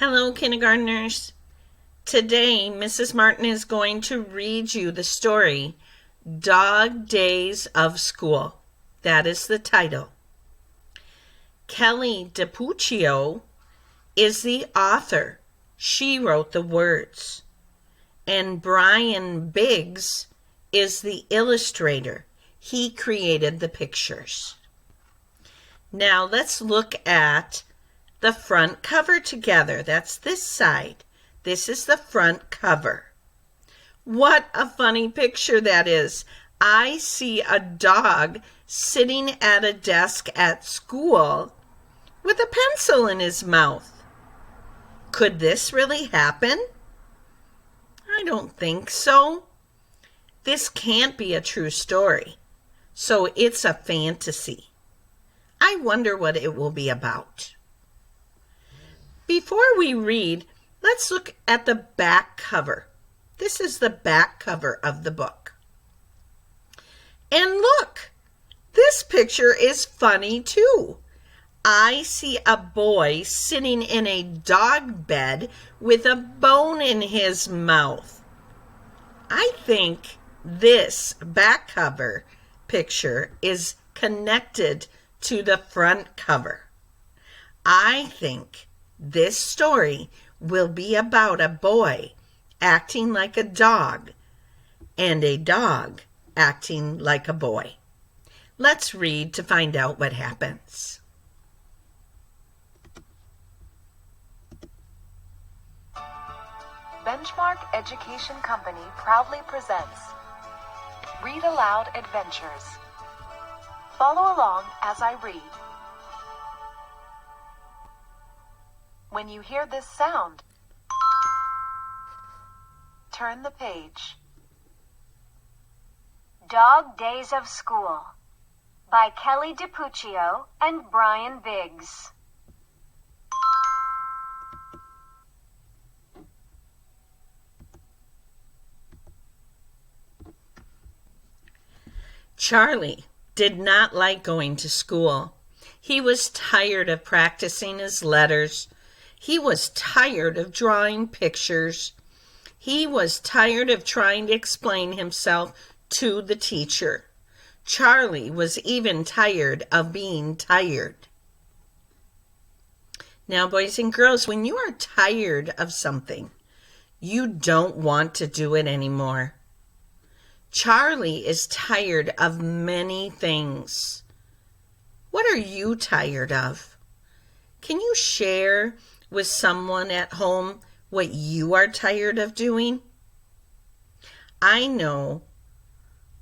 Hello, kindergartners. Today, Mrs. Martin is going to read you the story, Dog Days of School. That is the title. Kelly DiPuccio is the author. She wrote the words. And Brian Biggs is the illustrator. He created the pictures. Now let's look at the front cover together. That's this side. This is the front cover. What a funny picture that is. I see a dog sitting at a desk at school with a pencil in his mouth. Could this really happen? I don't think so. This can't be a true story, so it's a fantasy. I wonder what it will be about. Before we read, let's look at the back cover. This is the back cover of the book. And look, this picture is funny too. I see a boy sitting in a dog bed with a bone in his mouth. I think this back cover picture is connected to the front cover. I think this story will be about a boy acting like a dog and a dog acting like a boy. Let's read to find out what happens. Benchmark Education Company proudly presents Read Aloud Adventures. Follow along as I read. When you hear this sound, turn the page. Dog Days of School by Kelly DiPuccio and Brian Biggs. Charlie did not like going to school. He was tired of practicing his letters. He was tired of drawing pictures. He was tired of trying to explain himself to the teacher. Charlie was even tired of being tired. Now, boys and girls, when you are tired of something, you don't want to do it anymore. Charlie is tired of many things. What are you tired of? Can you share with someone at home what you are tired of doing? I know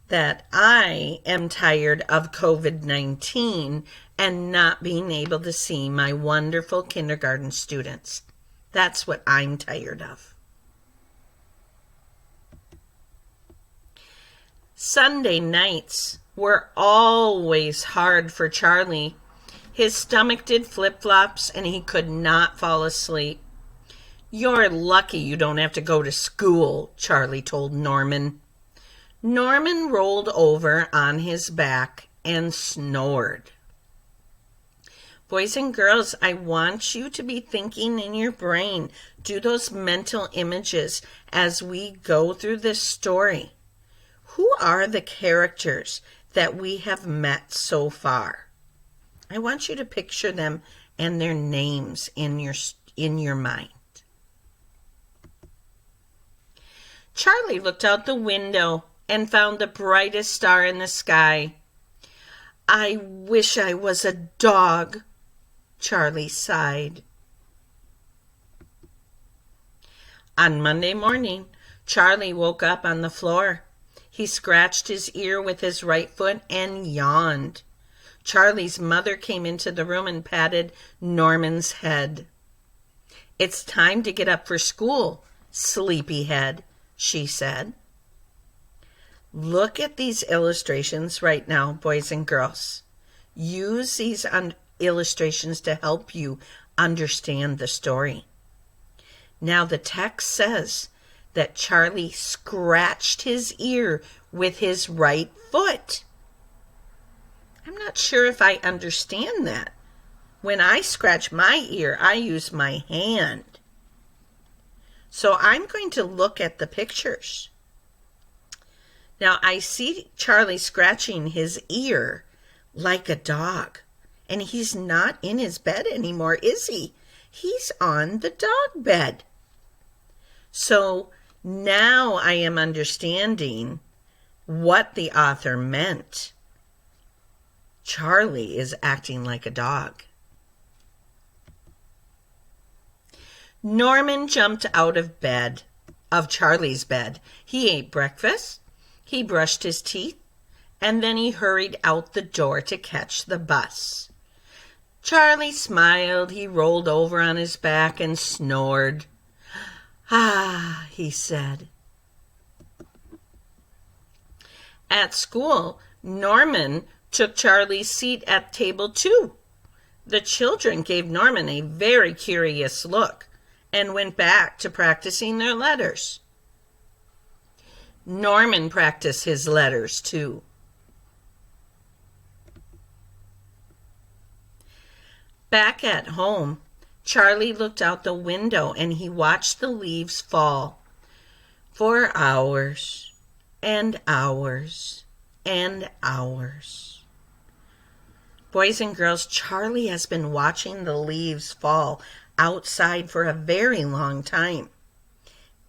that I am tired of COVID-19 and not being able to see my wonderful kindergarten students. That's what I'm tired of. Sunday nights were always hard for Charlie. His stomach did flip-flops and he could not fall asleep. "You're lucky you don't have to go to school," Charlie told Norman. Norman rolled over on his back and snored. Boys and girls, I want you to be thinking in your brain. Do those mental images as we go through this story. Who are the characters that we have met so far? I want you to picture them and their names in your mind. Charlie looked out the window and found the brightest star in the sky. "I wish I was a dog," Charlie sighed. On Monday morning, Charlie woke up on the floor. He scratched his ear with his right foot and yawned. Charlie's mother came into the room and patted Norman's head. "It's time to get up for school, sleepyhead," she said. Look at these illustrations right now, boys and girls. Use these illustrations to help you understand the story. Now the text says that Charlie scratched his ear with his right foot. I'm not sure if I understand that. When I scratch my ear, I use my hand. So I'm going to look at the pictures. Now I see Charlie scratching his ear like a dog. And he's not in his bed anymore, is he? He's on the dog bed. So now I am understanding what the author meant. Charlie is acting like a dog. Norman jumped out of Charlie's bed. He ate breakfast, he brushed his teeth, and then he hurried out the door to catch the bus. Charlie smiled, he rolled over on his back and snored. "Ah," he said. At school, Norman took Charlie's seat at table 2. The children gave Norman a very curious look and went back to practicing their letters. Norman practiced his letters too. Back at home, Charlie looked out the window and he watched the leaves fall for hours and hours and hours. Boys and girls, Charlie has been watching the leaves fall outside for a very long time.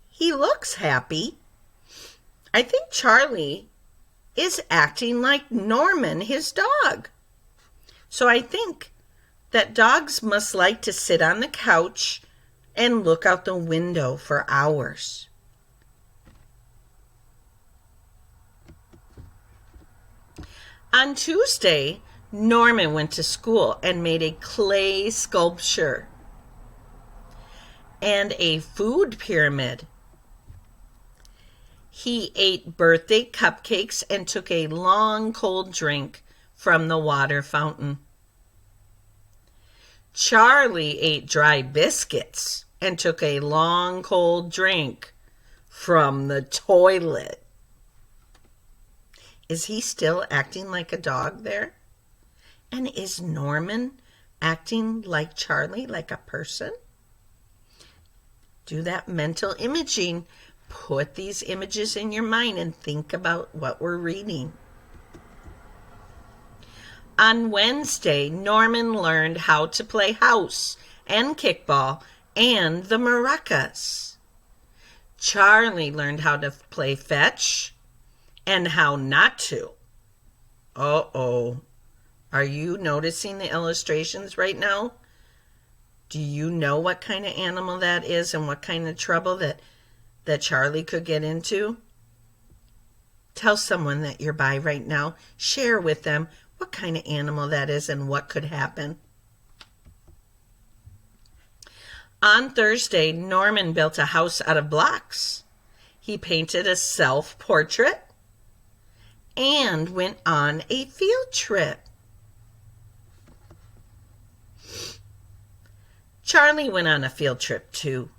He looks happy. I think Charlie is acting like Norman, his dog. So I think that dogs must like to sit on the couch and look out the window for hours. On Tuesday, Norman went to school and made a clay sculpture and a food pyramid. He ate birthday cupcakes and took a long cold drink from the water fountain. Charlie ate dry biscuits and took a long cold drink from the toilet. Is he still acting like a dog there? And is Norman acting like Charlie, like a person? Do that mental imaging. Put these images in your mind and think about what we're reading. On Wednesday, Norman learned how to play house and kickball and the maracas. Charlie learned how to play fetch and how not to. Uh-oh. Are you noticing the illustrations right now? Do you know what kind of animal that is and what kind of trouble that Charlie could get into? Tell someone that you're by right now. Share with them what kind of animal that is and what could happen. On Thursday, Norman built a house out of blocks. He painted a self-portrait and went on a field trip. Charlie went on a field trip too.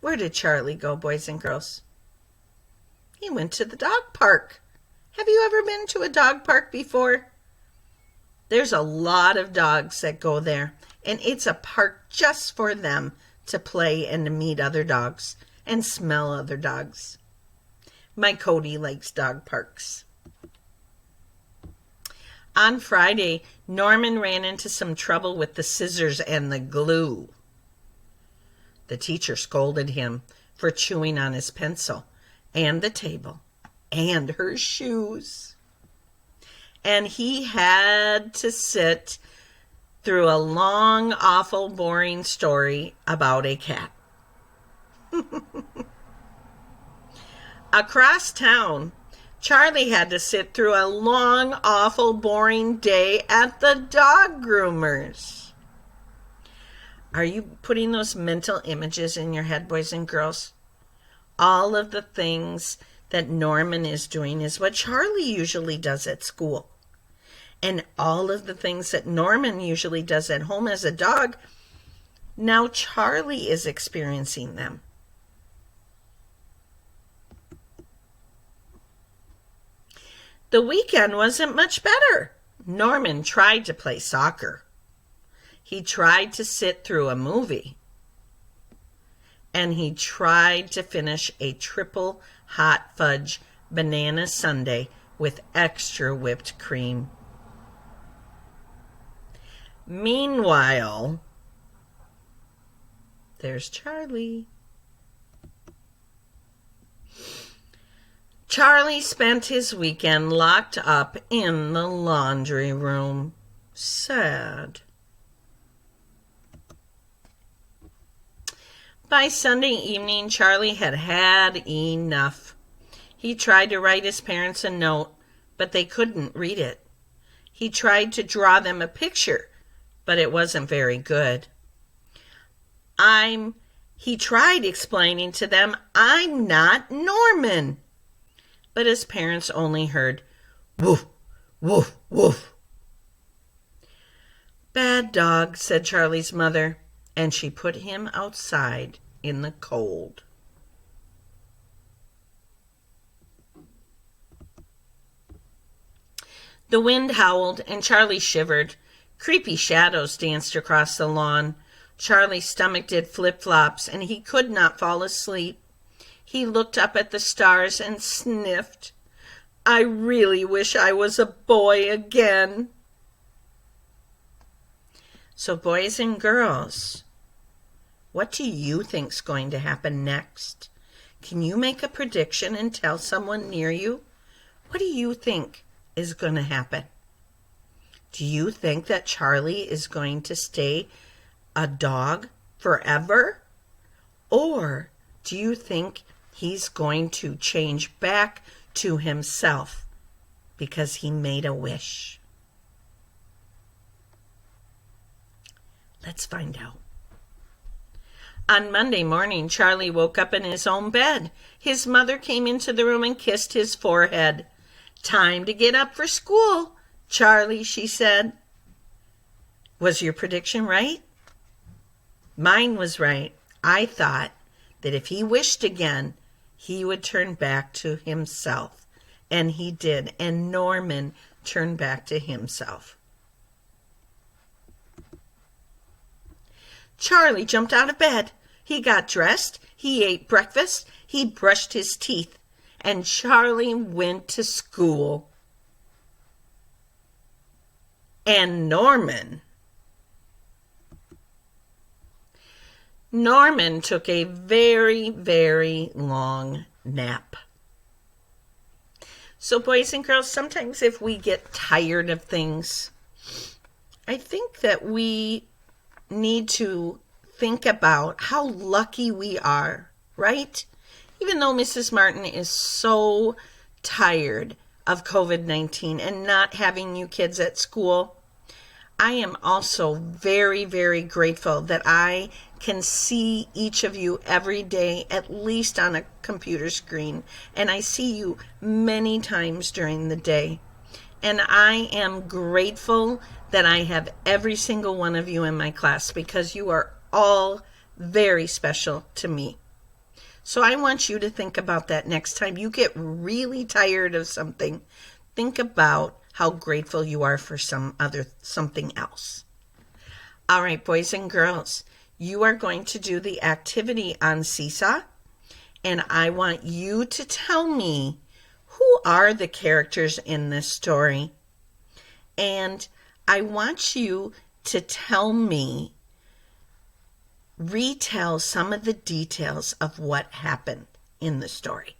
Where did Charlie go, boys and girls? He went to the dog park. Have you ever been to a dog park before? There's a lot of dogs that go there, and it's a park just for them to play and to meet other dogs and smell other dogs. My Cody likes dog parks. On Friday, Norman ran into some trouble with the scissors and the glue. The teacher scolded him for chewing on his pencil and the table and her shoes. And he had to sit through a long, awful, boring story about a cat. Across town, Charlie had to sit through a long, awful, boring day at the dog groomers. Are you putting those mental images in your head, boys and girls? All of the things that Norman is doing is what Charlie usually does at school. And all of the things that Norman usually does at home as a dog, now Charlie is experiencing them. The weekend wasn't much better. Norman tried to play soccer. He tried to sit through a movie. and he tried to finish a triple hot fudge banana sundae with extra whipped cream. Meanwhile, there's Charlie. Charlie spent his weekend locked up in the laundry room. Sad. By Sunday evening, Charlie had had enough. He tried to write his parents a note, but they couldn't read it. He tried to draw them a picture, but it wasn't very good. He tried explaining to them, I'm not Norman. But his parents only heard, woof, woof, woof. Bad dog, said Charlie's mother, and she put him outside in the cold. The wind howled, and Charlie shivered. Creepy shadows danced across the lawn. Charlie's stomach did flip-flops, and he could not fall asleep. He looked up at the stars and sniffed. I really wish I was a boy again. So, boys and girls, what do you think's going to happen next? Can you make a prediction and tell someone near you? What do you think is going to happen? Do you think that Charlie is going to stay a dog forever? Or do you think he's going to change back to himself because he made a wish? Let's find out. On Monday morning, Charlie woke up in his own bed. His mother came into the room and kissed his forehead. Time to get up for school, Charlie, she said. Was your prediction right? Mine was right. I thought that if he wished again, he would turn back to himself. And he did. And Norman turned back to himself. Charlie jumped out of bed. He got dressed. He ate breakfast. He brushed his teeth. And Charlie went to school. And Norman took a very, very long nap. So, boys and girls, sometimes if we get tired of things, I think that we need to think about how lucky we are, right? Even though Mrs. Martin is so tired of COVID-19 and not having you kids at school, I am also very, very grateful that I can see each of you every day, at least on a computer screen, and I see you many times during the day. And I am grateful that I have every single one of you in my class because you are all very special to me. So I want you to think about that next time you get really tired of something. Think about how grateful you are for something else. All right, boys and girls, you are going to do the activity on Seesaw, and I want you to tell me who are the characters in this story. And I want you to retell some of the details of what happened in the story.